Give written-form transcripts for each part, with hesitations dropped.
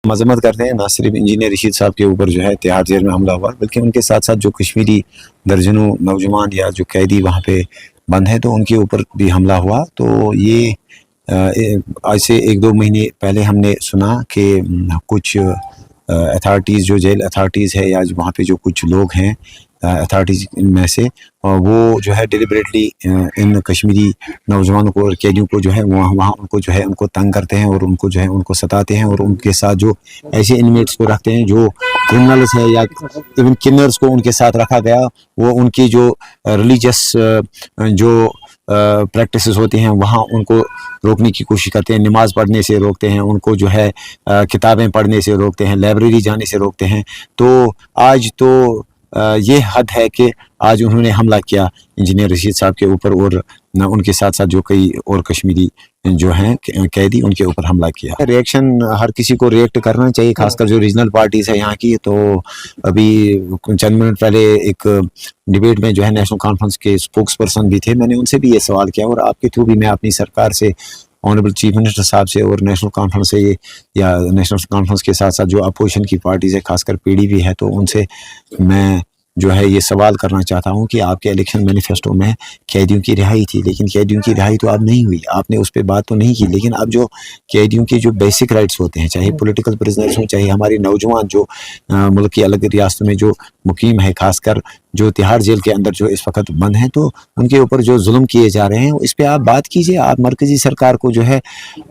मजम्मत करते हैं ना सिर्फ इंजीनियर रशीद साहब के ऊपर जो है तिहाड़ जेल में हमला हुआ, बल्कि उनके साथ साथ जो कश्मीरी दर्जनों नौजवान या जो कैदी वहाँ पे बंद हैं तो उनके ऊपर भी हमला हुआ। तो ये आज से 1-2 महीने पहले हमने सुना कि कुछ अथॉरिटीज़ जो जेल अथॉरिटीज़ है या वहाँ पे जो कुछ लोग हैं अथॉरिटीज़ में से वो जो है डिलिबरेटली इन कश्मीरी नौजवानों को और कैदियों को जो है वहाँ उनको जो है उनको तंग करते हैं और उनको जो है उनको सताते हैं और उनके साथ जो ऐसे इनमेट्स को रखते हैं जो क्रिमिनल्स है या इवन किलर्स को उनके साथ रखा गया, वो उनकी जो रिलीजियस जो प्रैक्टिसेस होती हैं वहाँ उनको रोकने की कोशिश करते हैं, नमाज़ पढ़ने से रोकते हैं, उनको जो है किताबें पढ़ने से रोकते हैं, लाइब्रेरी जाने से रोकते हैं। तो आज तो ये हद है कि आज उन्होंने हमला किया इंजीनियर रशीद साहब के ऊपर और उनके साथ साथ जो कई और कश्मीरी जो हैं कैदी उनके ऊपर हमला किया। रिएक्शन हर किसी को रिएक्ट करना चाहिए, खासकर जो रीजनल पार्टीज़ है यहाँ की। तो अभी चंद मिनट पहले एक डिबेट में जो है नेशनल कॉन्फ्रेंस के स्पोक्स पर्सन भी थे, मैंने उनसे भी ये सवाल किया और आपके थ्रू भी मैं अपनी सरकार से, ऑनरेबल चीफ मिनिस्टर साहब से और नेशनल कॉन्फ्रेंस से या नेशनल कॉन्फ्रेंस के साथ साथ जो अपोजिशन की पार्टीज़ है खासकर पीडीपी है, तो उनसे मैं जो है ये सवाल करना चाहता हूँ कि आपके इलेक्शन मैनिफेस्टो में कैदियों की रिहाई थी, लेकिन कैदियों की रिहाई तो अब नहीं हुई, आपने उस पर बात तो नहीं की। लेकिन अब जो कैदियों के जो बेसिक राइट्स होते हैं, चाहे पॉलिटिकल प्रिजनर्स हों, चाहे हमारे नौजवान जो मुल्क की अलग रियासतों में जो मुकीम है, खासकर जो तिहाड़ जेल के अंदर जो इस वक्त बंद हैं, तो उनके ऊपर जो जुल्म किए जा रहे हैं इस पर आप बात कीजिए। आप मरकज़ी सरकार को जो है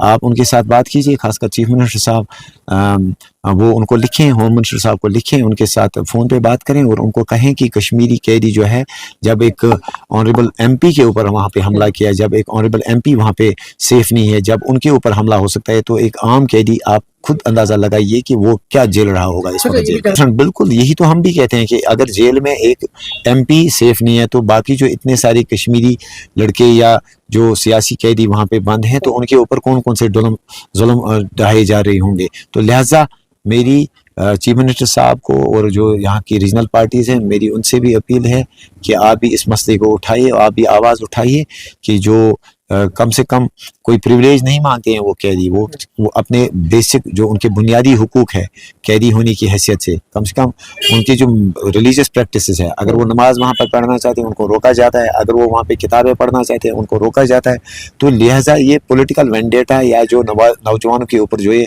आप उनके साथ बात कीजिए, खासकर चीफ मिनिस्टर साहब वो उनको लिखें, होम मिनिस्टर साहब को लिखें, उनके साथ फ़ोन पे बात करें और उनको कहें कि कश्मीरी कैदी जो है, जब एक ऑनरेबल एमपी के ऊपर वहाँ पे हमला किया, जब एक ऑनरेबल एमपी वहाँ पे सेफ नहीं है, जब उनके ऊपर हमला हो सकता है, तो एक आम कैदी आप खुद अंदाज़ा लगाइए कि वो क्या झेल रहा होगा इस वक्त जेल में। बिल्कुल यही तो हम भी कहते हैं कि अगर जेल में एक एमपी सेफ नहीं है तो बाकी जो इतने सारे कश्मीरी लड़के या जो सियासी कैदी वहाँ पे बंद हैं तो उनके ऊपर कौन कौन से जुल्म ढाए जा रहे होंगे। तो लिहाजा मेरी चीफ मिनिस्टर साहब को और जो यहाँ की रीजनल पार्टीज़ हैं, मेरी उनसे भी अपील है कि आप भी इस मसले को उठाइए, आप भी आवाज़ उठाइए कि जो कम से कम कोई प्रिविलेज नहीं मांगते हैं वो कैदी, वो अपने बेसिक जो उनके बुनियादी हुकूक है कैदी होने की हैसियत से कम उनकी जो रिलीजियस प्रैक्टिसेस है, अगर वो नमाज वहाँ पर पढ़ना चाहते हैं उनको रोका जाता है, अगर वो वहाँ पे किताबें पढ़ना चाहते हैं उनको रोका जाता है। तो लिहाजा ये पॉलिटिकल वेंडेटा या जो नौजवानों के ऊपर जो ये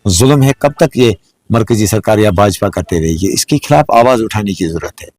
जुल्म है, कब तक ये मरकज़ी सरकार या भाजपा करते रहेगी, इसके खिलाफ आवाज़ उठाने की ज़रूरत है।